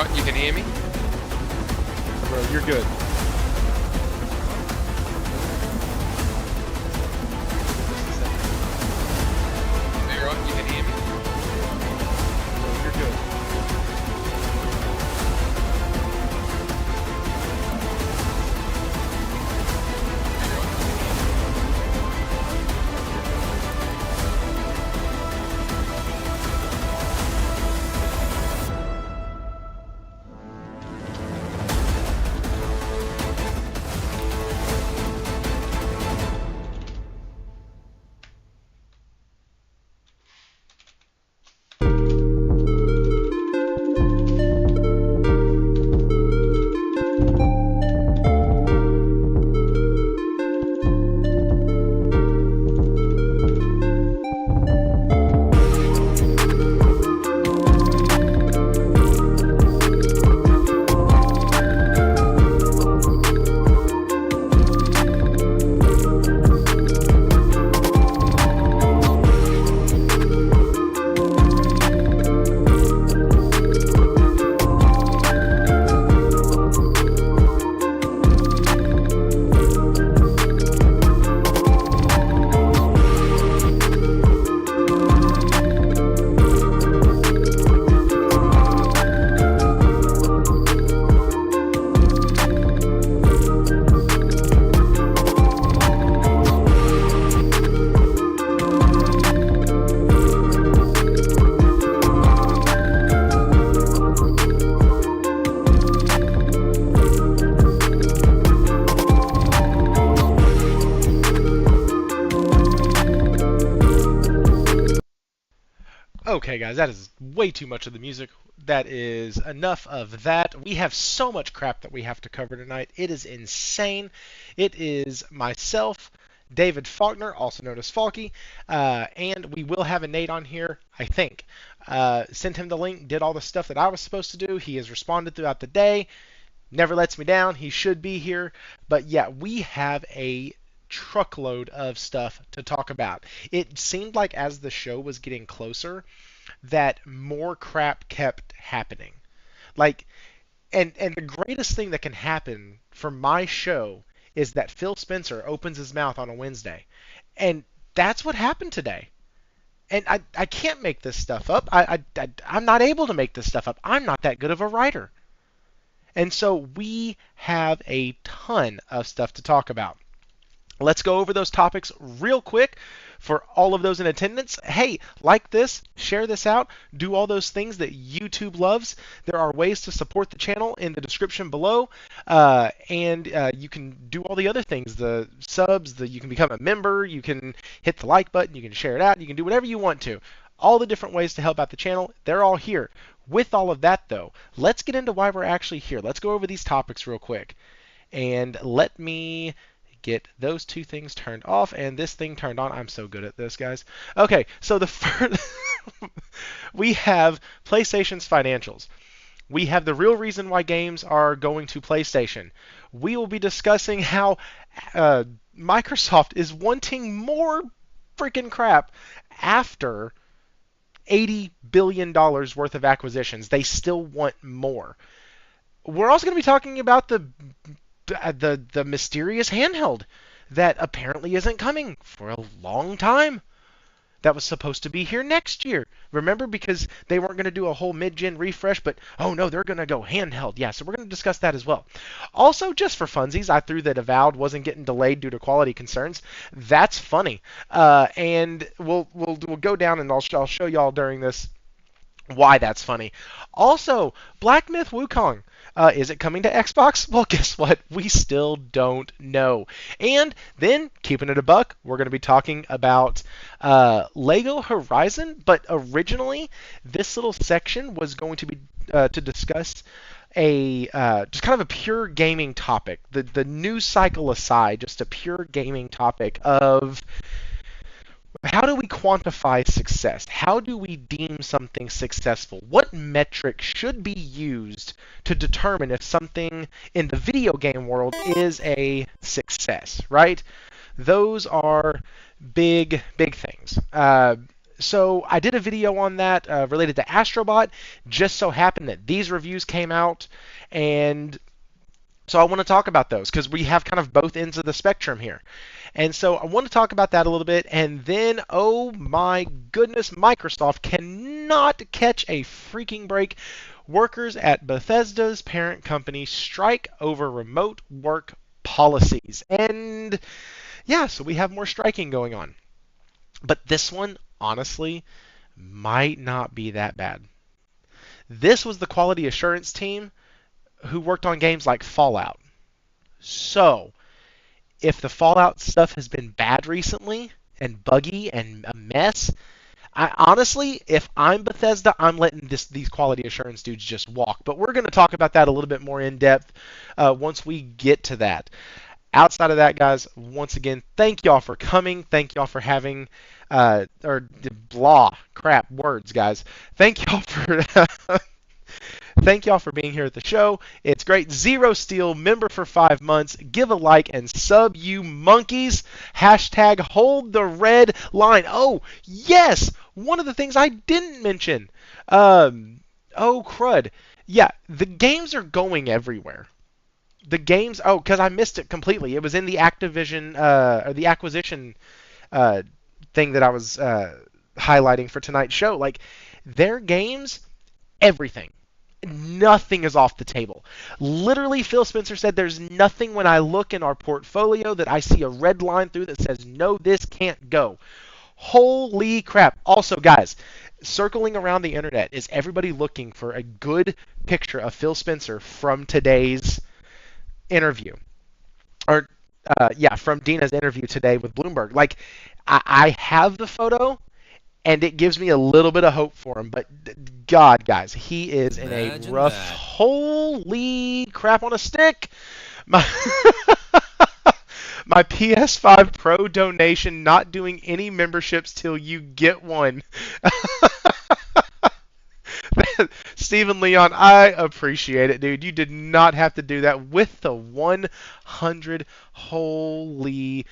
right? You can hear me? Bro, you're good. You right? You can hear me? Bro, you're good. Okay, guys, that is way too much of the music. That is enough of that. We have so much crap that we have to cover tonight. It is insane. It is myself, David Faulkner, also known as Falky, and we will have Enate on here, I think. Sent him the link, did all the stuff that I was supposed to do. He has responded throughout the day. Never lets me down. He should be here. But yeah, we have a truckload of stuff to talk about. It seemed like as the show was getting closer that more crap kept happening. Like and the greatest thing that can happen for my show is that Phil Spencer opens his mouth on a Wednesday. And that's what happened today. And I can't make this stuff up. I'm not able to make this stuff up. I'm not that good of a writer. And so we have a ton of stuff to talk about. Let's go over those topics real quick for all of those in attendance. Hey, like this, share this out, do all those things that YouTube loves. There are ways to support the channel in the description below, and you can do all the other things, the subs, you can become a member, you can hit the like button, you can share it out, you can do whatever you want to. All the different ways to help out the channel, they're all here. With all of that, though, let's get into why we're actually here. Let's go over these topics real quick. And let me get those two things turned off and this thing turned on. I'm so good at this, guys. Okay, so the first we have PlayStation's financials. We have the real reason why games are going to PlayStation. We will be discussing how Microsoft is wanting more freaking crap after $80 billion worth of acquisitions. They still want more. We're also going to be talking about the mysterious handheld that apparently isn't coming for a long time. That was supposed to be here next year. Remember, because they weren't going to do a whole mid-gen refresh, but oh no, they're going to go handheld. Yeah, so we're going to discuss that as well. Also, just for funsies, I threw that Avowed wasn't getting delayed due to quality concerns. That's funny. And we'll go down and I'll show y'all during this why that's funny. Also, Black Myth Wukong. Is it coming to Xbox? Well, guess what? We still don't know. And then, keeping it a buck, we're going to be talking about Lego Horizon. But originally, this little section was going to be to discuss a just kind of a pure gaming topic. The news cycle aside, just a pure gaming topic of how do we quantify success? How do we deem something successful? What metric should be used to determine if something in the video game world is a success, right? Those are big things. So I did a video on that related to Astrobot. Just so happened that these reviews came out, and so I want to talk about those because we have kind of both ends of the spectrum here. And so I want to talk about that a little bit. And then, oh my goodness, Microsoft cannot catch a freaking break. Workers at Bethesda's parent company strike over remote work policies. And yeah, so we have more striking going on. But this one, honestly, might not be that bad. This was the quality assurance team who worked on games like Fallout. So, if the Fallout stuff has been bad recently and buggy and a mess, I honestly, if I'm Bethesda, I'm letting these quality assurance dudes just walk. But we're going to talk about that a little bit more in depth once we get to that. Outside of that, guys, once again, thank y'all for coming. Thank y'all for having, or blah, crap, words, guys. Thank y'all for Thank y'all for being here at the show. It's great. Zero Steel, member for 5 months. Give a like and sub, you monkeys. Hashtag hold the red line. Oh, yes. One of the things I didn't mention. Oh, crud. Yeah, the games are going everywhere. The games, oh, because I missed it completely. It was in the Activision, or the acquisition uh, thing that I was highlighting for tonight's show. Like, their games, everything. Nothing is off the table. Literally, Phil Spencer said there's nothing when I look in our portfolio that I see a red line through that says, no, this can't go. Holy crap. Also, guys, circling around the internet, is everybody looking for a good picture of Phil Spencer from today's interview? Or, yeah, from Dina's interview today with Bloomberg. Like, I have the photo, and it gives me a little bit of hope for him. But God, guys, he is in a Imagine rough. that. Holy crap on a stick! My my PS5 Pro donation, not doing any memberships till you get one. Stephen Leon, I appreciate it, dude. You did not have to do that with the 100. Holy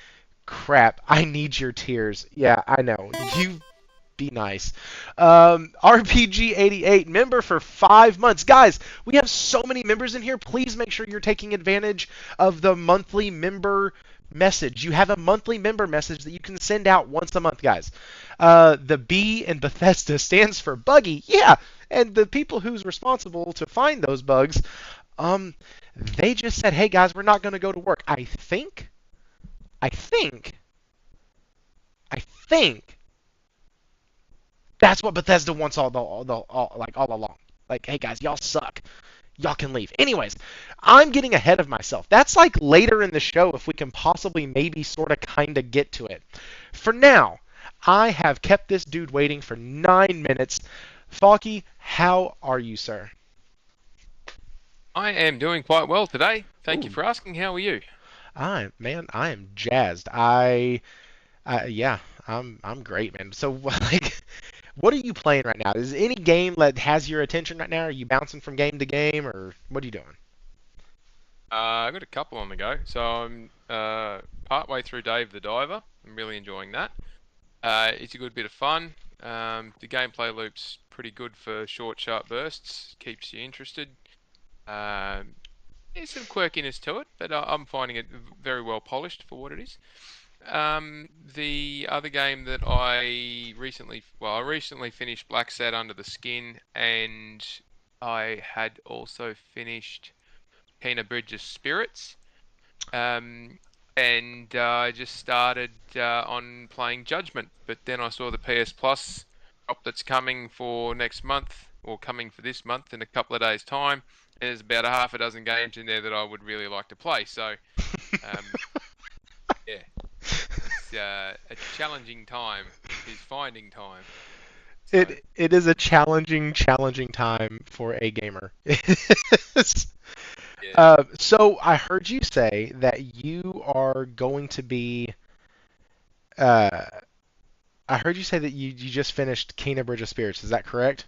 crap! I need your tears. Yeah, I know. You be nice. RPG88, member for 5 months. Guys, we have so many members in here. Please make sure you're taking advantage of the monthly member message. You have a monthly member message that you can send out once a month, guys. The B in Bethesda stands for buggy. Yeah, and the people who's responsible to find those bugs, they just said, hey, guys, we're not going to go to work. I think that's what Bethesda wants all along. Like, hey guys, y'all suck. Y'all can leave. Anyways, I'm getting ahead of myself. That's like later in the show if we can possibly maybe sort of kind of get to it. For now, I have kept this dude waiting for 9 minutes. Faulky, how are you, sir? I am doing quite well today. Thank you Ooh, for asking. How are you? I am jazzed. Yeah, I'm great, man. So like, what are you playing right now? Is any game that has your attention right now? Are you bouncing from game to game, or what are you doing? I've got a couple on the go. So I'm partway through Dave the Diver. I'm really enjoying that. It's a good bit of fun. The gameplay loop's pretty good for short, sharp bursts. Keeps you interested. Um, there's some quirkiness to it, but I'm finding it very well polished for what it is. The other game that I recently finished Black Sad Under the Skin, and I had also finished Kena Bridges Spirits. Um, and I just started on playing Judgment, but then I saw the PS Plus drop that's coming for next month, or coming for this month in a couple of days' time. And there's about a half a dozen games in there that I would really like to play. So, um, yeah, it's a challenging time. Is finding time. So, It is a challenging time for a gamer. yeah. So I heard you say that you are going to be. Uh, I heard you say that you just finished Kena Bridge of Spirits. Is that correct?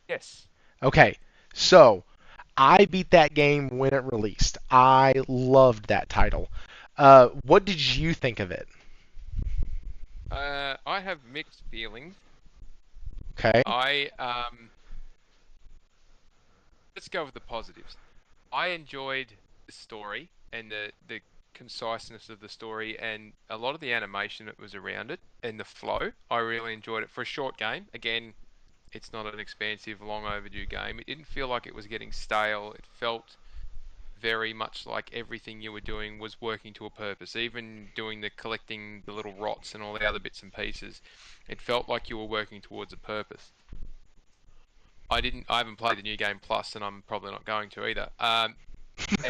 Yes. Okay. So I beat that game when it released. I loved that title. What did you think of it? I have mixed feelings. Okay. I let's go with the positives. I enjoyed the story and the conciseness of the story and a lot of the animation that was around it and the flow. I really enjoyed it for a short game. Again, it's not an expansive, long overdue game. It didn't feel like it was getting stale. It felt very much like everything you were doing was working to a purpose. Even doing the collecting the little rots and all the other bits and pieces, it felt like you were working towards a purpose. I haven't played the new game plus, and I'm probably not going to either. And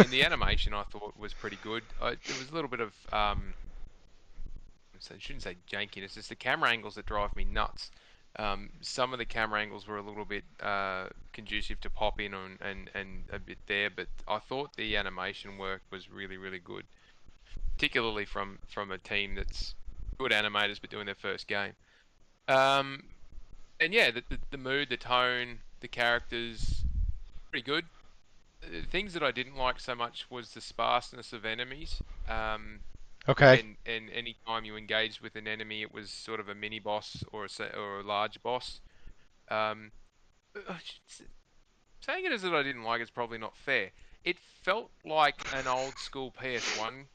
the animation I thought was pretty good. There was a little bit of I shouldn't say jankiness. It's the camera angles that drive me nuts. Some of the camera angles were a little bit conducive to pop in and a bit there, but I thought the animation work was really, really good, particularly from a team that's good animators but doing their first game. Um, and yeah, the mood, the tone, the characters, pretty good. Things that I didn't like so much was the sparseness of enemies. Okay. And any time you engaged with an enemy, it was sort of a mini boss or a large boss. Um, saying it as that I didn't like is probably not fair. It felt like an old school PS1,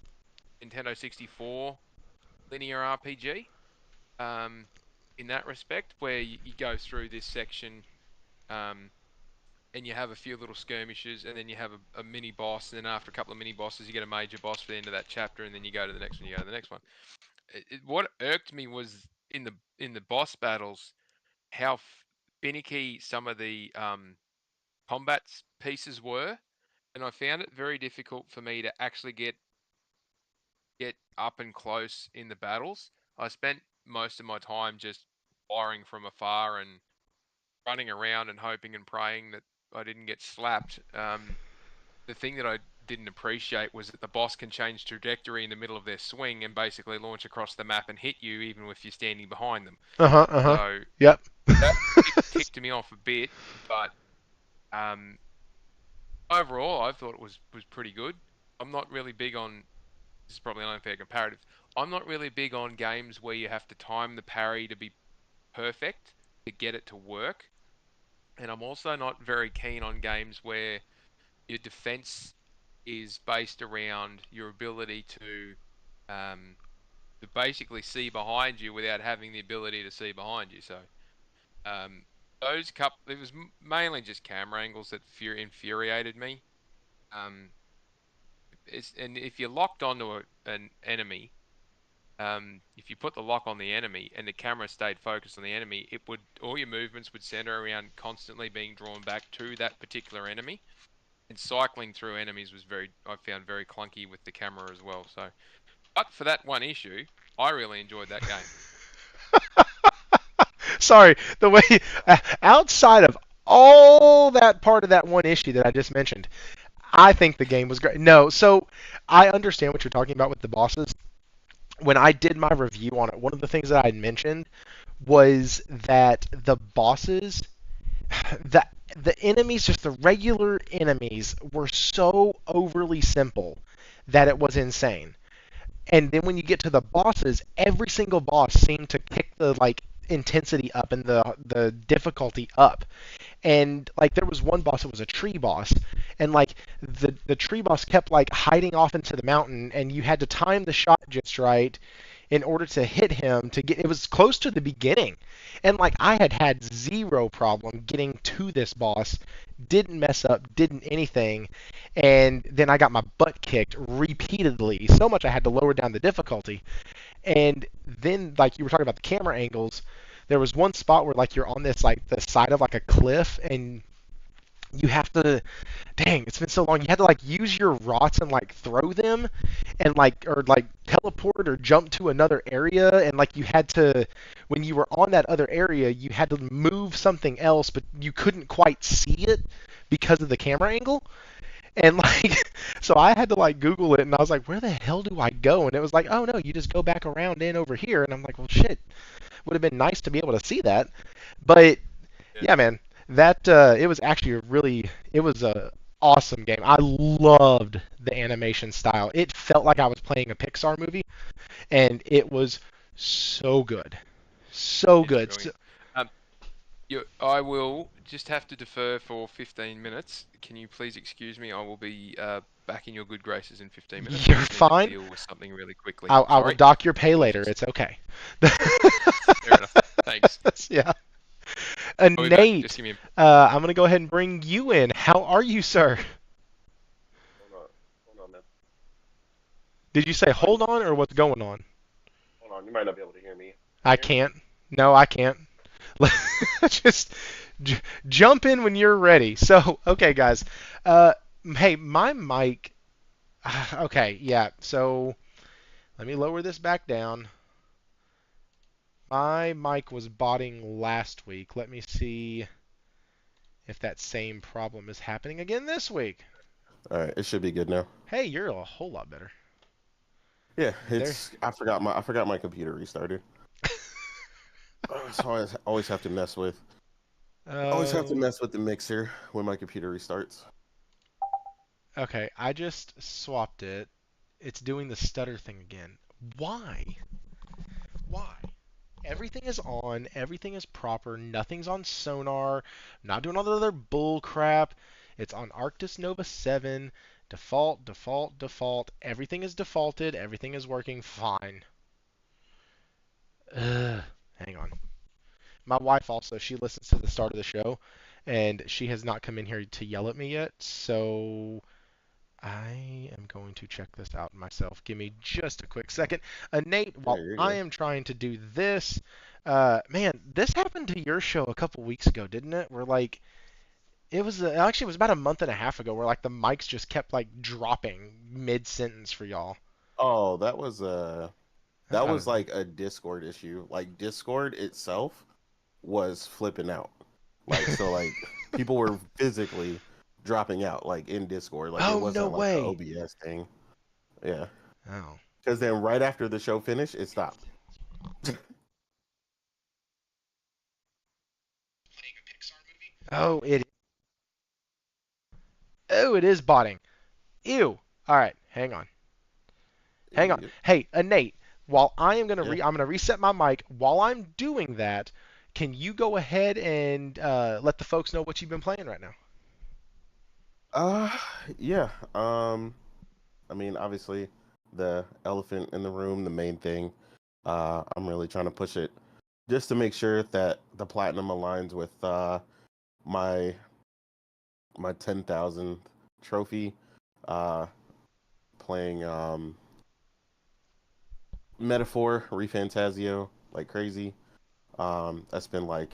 Nintendo 64 linear RPG. Um, in that respect, where you go through this section, um, and you have a few little skirmishes, and then you have a mini boss, and then after a couple of mini bosses, you get a major boss for the end of that chapter, and then you go to the next one, you go to the next one. What irked me was in the boss battles how finicky some of the combat pieces were, and I found it very difficult for me to actually get up and close in the battles. I spent most of my time just firing from afar and running around and hoping and praying that I didn't get slapped. The thing that I didn't appreciate was that the boss can change trajectory in the middle of their swing and basically launch across the map and hit you even if you're standing behind them. Uh huh. Uh huh. So Yep. that ticked me off a bit, but um, overall I thought it was pretty good. I'm not really big on this is probably an unfair comparative. I'm not really big on games where you have to time the parry to be perfect to get it to work, and I'm also not very keen on games where your defense is based around your ability um, to basically see behind you without having the ability to see behind you. So um, it was mainly just camera angles that infuriated me. Um, and if you're locked onto an enemy, if you put the lock on the enemy and the camera stayed focused on the enemy, it would all your movements would center around constantly being drawn back to that particular enemy. And cycling through enemies was I found very clunky with the camera as well. So, but for that one issue, I really enjoyed that game. Sorry, the way outside of all that part of that one issue that I just mentioned, I think the game was great. No, so I understand what you're talking about with the bosses. When I did my review on it, one of the things that I had mentioned was that the bosses, the the enemies, just the regular enemies, were so overly simple that it was insane. And then when you get to the bosses, every single boss seemed to kick the like intensity up and the difficulty up. And like there was one boss that was a tree boss, and like the tree boss kept like hiding off into the mountain, and you had to time the shot just right in order to hit him to get it was close to the beginning. And like I had zero problem getting to this boss, didn't mess up, didn't anything, and then I got my butt kicked repeatedly, so much I had to lower down the difficulty. And then like you were talking about the camera angles, there was one spot where like you're on this like the side of like a cliff, and you have to, dang, it's been so long. You had to like use your rots and like throw them, and like or like teleport or jump to another area, and like you had to, when you were on that other area, you had to move something else, but you couldn't quite see it because of the camera angle. And like, so I had to like Google it, and I was like, where the hell do I go? And it was like, oh no, you just go back around in over here. And I'm like, well, shit, would have been nice to be able to see that. But Yeah, yeah, man, that it was actually it was a awesome game. I loved the animation style. It felt like I was playing a Pixar movie, and it was so good, so it's good. So, brilliant. Um, I will just have to defer for 15 minutes. Can you please excuse me? I will be back in your good graces in 15 minutes. I You're just need to fine. deal with something really quickly. I will Sorry. dock your pay later. Apologies. It's okay. Fair enough. Thanks. Yeah. I'll be back. Just Nate, give me a I'm going to go ahead and bring you in. How are you, sir? Hold on, hold on, man. Did you say Oh, you, hold on or what's going on? hold on. You might not be able to hear me. Can I you hear me? can't. No, I can't. Just jump in when you're ready. So, okay, guys. Uh, hey, my mic. Okay, yeah. So let me lower this back down. My mic was botting last week. Let me see if that same problem is happening again this week. All right, it should be good now. Hey, you're a whole lot better. Yeah, There. it's I forgot my computer restarted. So I always have to mess with Oh, the mixer when my computer restarts. okay. I just swapped it. It's doing the stutter thing again. Why? Why? Everything is on, everything is proper, nothing's on sonar, I'm not doing all the other bull crap. It's on Arctis Nova 7, default, default, default. Everything is defaulted, everything is working fine. Ugh, hang on. My wife also, she listens to the start of the show, and she has not come in here to yell at me yet, so I am going to check this out myself. Give me just a quick second. Nate, Yeah, while you're I good. am trying to do this, man, this happened to your show a couple weeks ago, didn't it? Where like it was actually it was about a month and a half ago, where like the mics just kept like dropping mid sentence for y'all. Oh, that Uh, was like a Discord issue. Like Discord itself was flipping out. Like people were physically dropping out like in Discord. Like it oh no wasn't like an way. OBS thing. Yeah. Oh. Because then right after the show finished, it stopped. Oh it. Oh it is botting. Ew. All right, hang on. Hang on. Yep. Hey, Nate, while Yeah. I'm gonna reset my mic. While I'm doing that, can you go ahead and let the folks know what you've been playing right now? Uh, yeah. I mean, obviously, the elephant in the room, the main thing. I'm really trying to push it just to make sure that the platinum aligns with my my 10,000th trophy. Uh, playing Metaphor, Refantasio like crazy. That's been like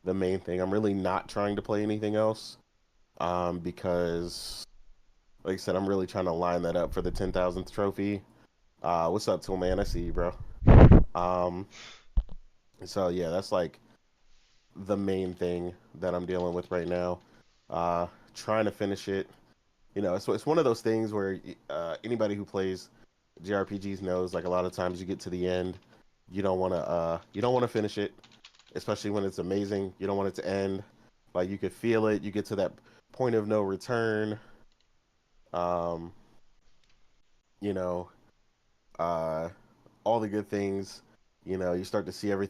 the main thing. I'm really not trying to play anything else. Because like I said, I'm really trying to line that up for the 10,000th trophy. What's up, Tool Man? I see you, bro. Um, so yeah, that's like the main thing that I'm dealing with right now. Trying to finish it. You know, it's one of those things where anybody who plays JRPGs knows like a lot of times you get to the end, you don't want to finish it, especially when it's amazing. You don't want it to end. Like you could feel it. You get to that point of no return. Um, you know, uh, all the good things. You know, you start to see everything